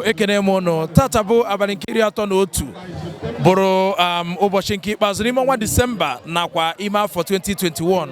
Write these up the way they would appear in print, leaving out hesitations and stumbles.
ekene m unu tata bụ abalị nkiri atọ na otu bụrụ ụbọchị nke ikpeazụ n'ime ọnwa Disemba nakwa ime afọ 2021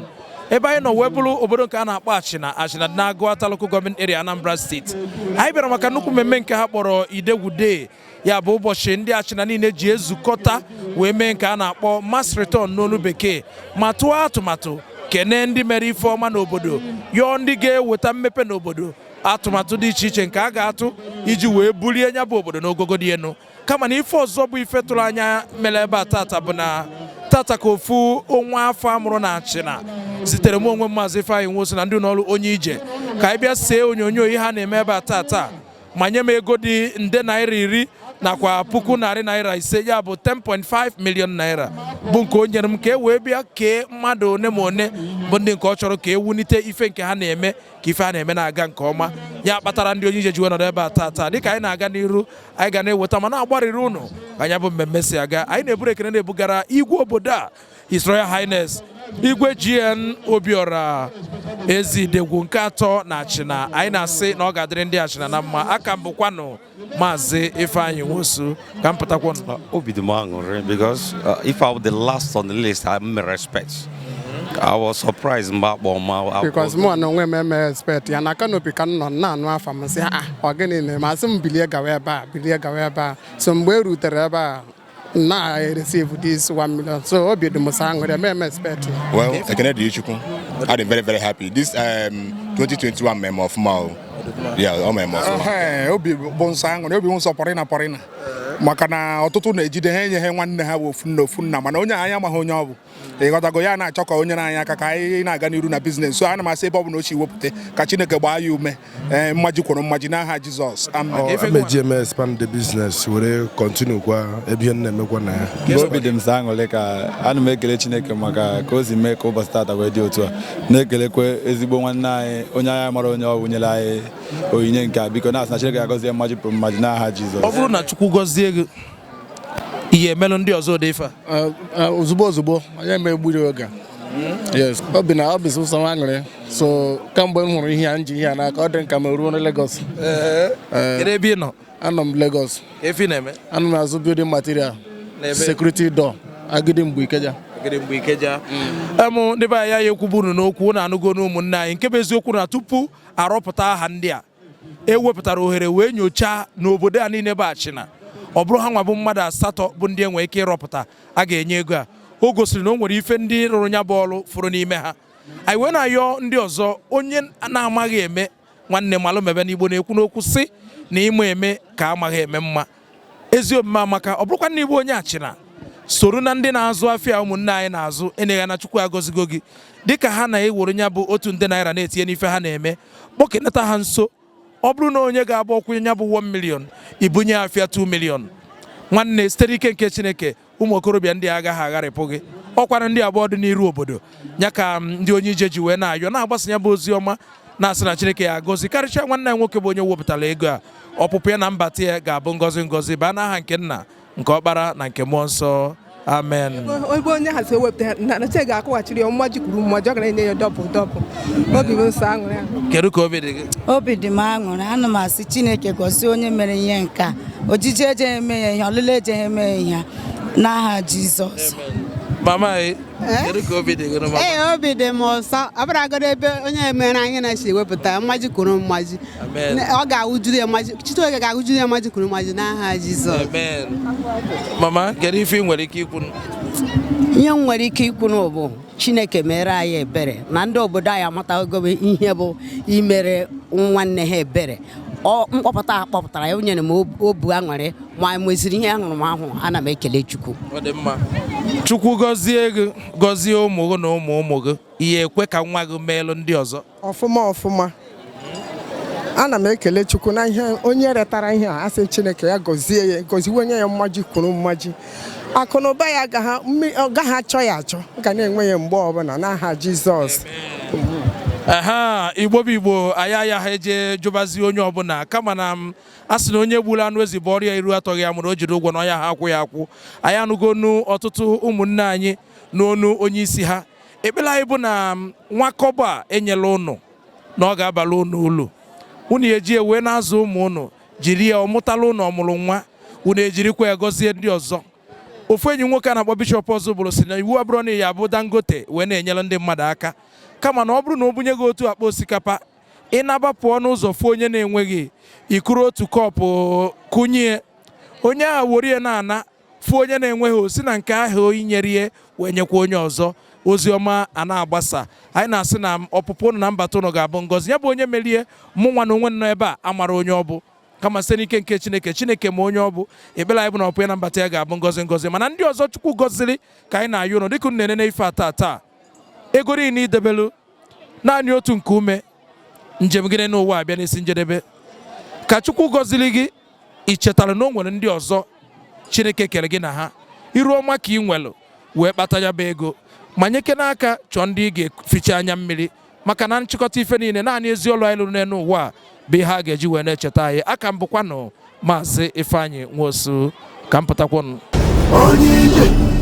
ebe anyị nọ wee bụrụ obodo nke a na-akpọ Achina dị n'Agụata Local Government Area Anambra State. Anyị bịara maka nnukwu mmemme nke ha kpọrọ Idegwu Day, ya bụ ụbọchị ndị Achina niile ji ezukọta wee mee nke a na-akpọ mass return n'olu bekee ma tụọ atụmatụ kene ndị mere ife ọma n'obodo yọọ ndị ga-eweta mmepe n'obodo atụmatụ dị iche iche nke a ga-atụ iji wee bulie nya bụ obodo n'ogogo dị elu. Kama na ife ọzọ bụ ife tụrụ anya mere ebe a tata bụ na tata ka ofu onwa afọ amụrụ na Achina zitere m onwe Maazị Ifeanyị Nwosu na ndị n'ọrụ Onye-Ije ka anyị bịa see onyonyo ihe ha na-eme ebe a tata ma nye m ego dị nde naira 10 nakwa puku narị naira 5, ya bụ 10.5 million naira bụ nke o nyere m ka e wee bịa kee mmadụ one ma one bụ ndị nke ọ chọrọ ka e wunite ife nke ha na-eme ka ife ha na-eme na-aga nke ọma. Ya kpatara ndị Onye-Ije ji wee nọrọ ebe a tata dịka anyị na-aga n'iru anyị ga na-eweta ma na-agbarịrị ụnụ ka anya bụ mmemme si aga. Anyị na-eburu ekene na-ebugara igwe obodo a His Royal Highness Igwe GN Obiora Eze Idegwu nke atọ na Achina. Anyị na-asị na ọ ga-adịrị ndị Achina na mma. Aka m bụkwanụ Maazị Ifeanyị Nwosu ka m pụtakwa obi dị m aṅụrị because if I was the last on the list, I may respect. I was surprised because mo na onwe m expect ya na kanopi ka nọ na anụ afa m sị ọ gịnị na-eme asị m bilie gawa ebe a so mgbe e rutere ebe a na I receive this 1 million, so obi dị m sọ aṅụrị m expect. Well, ekene dị Chukwu. I'm very very happy this 2021 meme of Mao. Yeah, o meme of Mao. Obi bụ nsọ aṅụrị, obi nsọ pọrịna maka na ọtụtụ na-ejide ha enye ha nwanne ha bụ ofu nna mana onye anya amaghị onye ọ bụ ịghọtago ya na-achọ ka onye na-anya aka ka anyị na-aga n'iru na biznes. So ana m asị ebe ọ bụ na ochi wepụta ka Chineke gbaa ya ume mmaji kwuru mmaji n'aha Jizọs. Meji eme expand the business were continue kwa ebe na-emekwa na ya. Obi dị m sọ aṅụrị ka ana m ekele Chineke maka ka o si mee ka ụbọchị tata wee dị otu a. Na-ekelekwe ezigbo nwanne anyị onye anyị mara onye ọ nyere anyị onyinye nke a. Biko na-asị na Chineke ga-agọzie mmaji pụrụ mmaji n'aha Jizọs. Ọ bụrụ na Chukwu gọzie gị ihe emelụ ndị ọzọ dị ife ozugbo onye emegburi oge. Yes, obi sụsọ aṅụrị. So kamgbe m hụrụ ihe a nji ihe a n'aka ọ dị nka m ruo na Lagos. Ebe ị nọ? Anọ m Lagos. Efi na-eme? Anọ m azụ building material, security door, Agidi Mgbu Ikeja. Ndị be anyị ya ekwubu unu n'okwu na anụgo n'ụmụnne anyị nke bụ eziokwu na tupu arọpụta aha ndị a ewepụtara ohere wee nyochaa n'obodo a niile bụ Achina. Ọ bụrụ ha nwa bụ mmadụ 8 bụ ndị enwe ike ịrọpụta a ga-enye ego a. O gosiri na o nwere ife ndị rụrụ nya bụ ọrụ fụrụ n'ime ha. Anyị wee na-ayọ ndị ọzọ onye na-amaghị eme nwanne malụ mebe n'Igbo na-ekwu n'okwu sị na ịma eme ka amaghị eme mma. Ezi omume amaka ọ bụrụkwa n'Igbo onye Achina soro na ndị na-azụ afịa ụmụnne anyị na-azụ enegha na Chukwu agọzigo gị dịka ha na-ewere nya bụ otu nde naira na-etinye n'ife ha na-eme kpọkenata ha nso. Ọ bụrụ na onye ga-agba ọkwụ nya bụ 1 million ibunye afịa 2 million nwanne sitere ike nke Chineke ụmụ okorobịa ndị agaghị agharịpụ gị. Ọkwara ndị abụọ dị n'iru obodo ya ka ndị Onye-Ije ji wee na-ayọ na-agbasa ya bụ ozi ọma na-asị na Chineke ya agọzi karịchaa nwanne ya nwoke bụ onye wepụtara ego a. Ọpụpụ ya na mbata ya ga-abụ ngọzi baa n'aha nke Nna nke Ọkpara na nke Mmụọ Nsọ. Amen. Ebe onye hazi ewepụta na Chineke ga-akwụghachiri ya mmaji kwuru mmaji ọ ga-enye ya dọbụl. Obi m nsọ aṅụrị. Kedu ka obi dị gị? Obi dị m aṅụrị. Ana m asị Chineke gọzie onye mere ihe nke a. Ojiji eje eme ya ihe, ọlụlụ eje eme ihe n'aha Jizọs. Mama kedu ka obi dị gị? Obi dị m ụsọ. Ọbụragoro ebe onye mere anyị na-esi ewepụta mmaji kwuru mmaji ọ ga-awụjuru ya mmaji, Chineke ga-awụjuru ya mmaji kwuru mmaji n'aha Jizọs. Amen. Mama kedu ife ị nwere ike ikwu? Ihe m nwere ike ikwu bụ Chineke mere anyị ebere na ndị obodo anyị amatago ihe bụ imere nwanne ha ebere. Mkpọpụta akpọpụtara ya onye na m obu aṅụrị ma meziri ihe ahụrụ m ahụ. Ana m ekele Chukwu. Ọ dị mma. Chukwu gọzie gị gọzie ụmụ gị na ụmụ gị ihe ekwe ka nwa gị meelụ ndị ọzọ ọfụma. Ana m ekele Chukwu na ihe onye retara ihe a asị Chineke ya gọzie ya gọziwe onye ya mmaji kwuru mmaji. Akụ na ụba ya ọ gaghị achọ ya achọ ga na-enwe ya mgbe ọbụla n'aha Jizọs. Igbo bụ Igbo anyị ha eje jụbazi onye ọbụla kama na a sị na onye gburu anụ ezi bụ ọrịa iru atọghị ya mụrụ o jiri ụgwọ na ọya ha akwụ ya akwụ. Anyị anụgonu ọtụtụ ụmụnne anyị n'onu onye isi ha. Ekpere anyị bụ na nwakọba a enyela ụnụ na ọ ga-abalị ụnụ ụlọ unu eji wee na-azụ ụmụ ụnụ jiri ya ọmụtalụ na ọmụrụ nwa unu ejirikwa ya gọzie ndị ọzọ. Ofu enyi nwoke a na-akpọ Bishọp Ọzọbụrụ si na iwu abụrụ na ya abụ Dangote wee na-enyere ndị mmadụ aka, kama na ọ bụrụ na o bunye gị otu akpa osikapa ịnaba pụọ n'ụzọ fụ onye na-enweghị ikuru otu kọpụ kụnye onye ahụ were ya na-ana fụ onye na-enweghị osi na nke ahụ inyere ihe wee nyekwa onye ọzọ. Ozi ọma a na-agbasa, anyị na-asị na ọpụpụ ụnụ na mbata ụnụ ga-abụ ngọzi. Ya bụ onye merie mụ nwa na onwe nọ ebe a amara onye ọ bụ, kama site n'ike nke Chineke ma onye ọ bụ. Ekpere anyị bụ na ọpụ ya na mbata ya ga-abụ ngọzi mana ndị ọzọ Chukwu gọziri ka anyị na-ayụ ụnụ dịka unu na-enene ife taa ego niile idebelu naanị otu nke ume njem gị n'ụwa abịa n'isi njedebe. Ka Chukwu gọziri gị ichetara na o nwere ndị ọzọ Chineke kere gị na ha iru ọma ka ị nwelụ wee kpata ya bụ ego, ma nyeke n'aka chọọ ndị ị ga-eficha anya mmiri, maka na nchịkọta ife niile naanị ezi ọlụ anyị lụrụ n'elu ụwa bụ ihe a ga-eji wee na-echeta anyị. Aka m bụkwanụ Maazị Ifeanyị Nwosu, ka m pụtakwanụ. Onye-Ije.